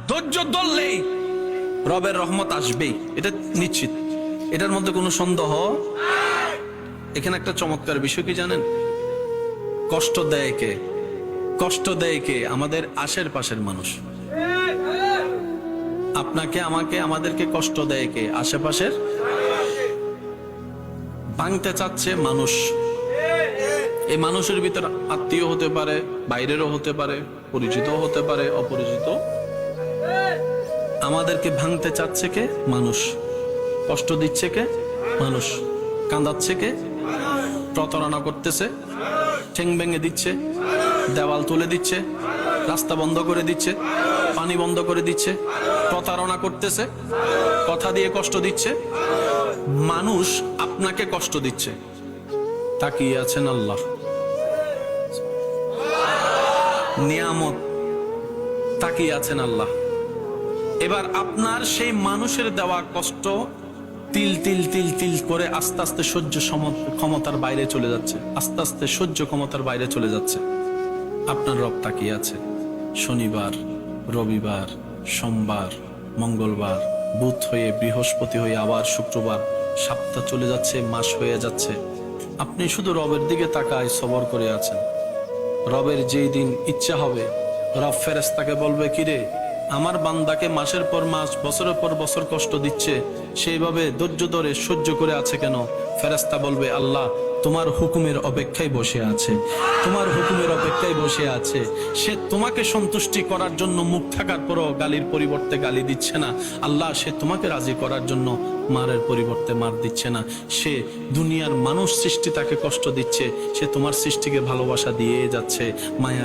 ধৈর্য ধরলেই রবের রহমত আসবেই, এটা নিশ্চিত, এটার মধ্যে কোনো সন্দেহ। এখানে একটা চমৎকার বিষয় কি জানেন? কষ্ট দেয় কে? কষ্ট দেয় কে? আমাদের আশেপাশের মানুষ। আপনাকে, আমাকে, আমাদেরকে কষ্ট দেয় কে? আশেপাশের। ভাঙতে চাচ্ছে মানুষ। এই মানুষের ভিতর আত্মীয় হতে পারে, বাইরেরও হতে পারে, পরিচিত হতে পারে, অপরিচিত। আমাদেরকে ভাঙতে চাচ্ছে কে? মানুষ। কষ্ট দিচ্ছে কে? মানুষ। কাঁদাচ্ছে কে? প্রতারণা করতেছে, ঠেং ভেঙে দিচ্ছে, দেওয়াল তুলে দিচ্ছে, রাস্তা বন্ধ করে দিচ্ছে, পানি বন্ধ করে দিচ্ছে, প্রতারণা করতেছে, কথা দিয়ে কষ্ট দিচ্ছে। মানুষ আপনাকে কষ্ট দিচ্ছে, তাকিয়ে আছেন আল্লাহ নিয়ামত, তাকিয়ে আছেন আল্লাহ। এবার আপনার সেই মানুষের দেওয়া কষ্ট তিল তিল তিল তিল করে আস্তে আস্তে সহ্য ক্ষমতার বাইরে চলে যাচ্ছে, আস্তে আস্তে সহ্য ক্ষমতার বাইরে চলে যাচ্ছে। আপনার রব তাকিয়ে আছে। শনিবার, রবিবার, সোমবার, মঙ্গলবার, বুধ হয়ে বৃহস্পতি হয়ে আবার শুক্রবার, সপ্তাহ চলে যাচ্ছে, মাস হয়ে যাচ্ছে। আপনি শুধু রবের দিকে তাকায় সবর করে আছেন। রবের যেই দিন ইচ্ছা হবে, রব ফেরেশতাকে বলবে, কিরে আমার বান্দাকে মাসের পর মাস, বছরের পর বছর কষ্ট দিচ্ছে, সেইভাবে ধৈর্য ধরে সহ্য করে আছে কেন? ফেরেশতা বলবে, আল্লাহ তোমার হুকুমের অপেক্ষায় বসে আছে, তোমার হুকুমের অপেক্ষায় বসে আছে। সে তোমাকে সন্তুষ্টি করার জন্য মুখ থাকার পরও গালির পরিবর্তে গালি দিচ্ছে না। আল্লাহ সে তোমাকে রাজি করার জন্য মারের পরিবর্তে মার দিচ্ছে না। সে দুনিয়ার মানুষ সৃষ্টি তাকে কষ্ট দিচ্ছে, সে তোমার সৃষ্টিকে ভালোবাসা দিয়ে যাচ্ছে, মায়া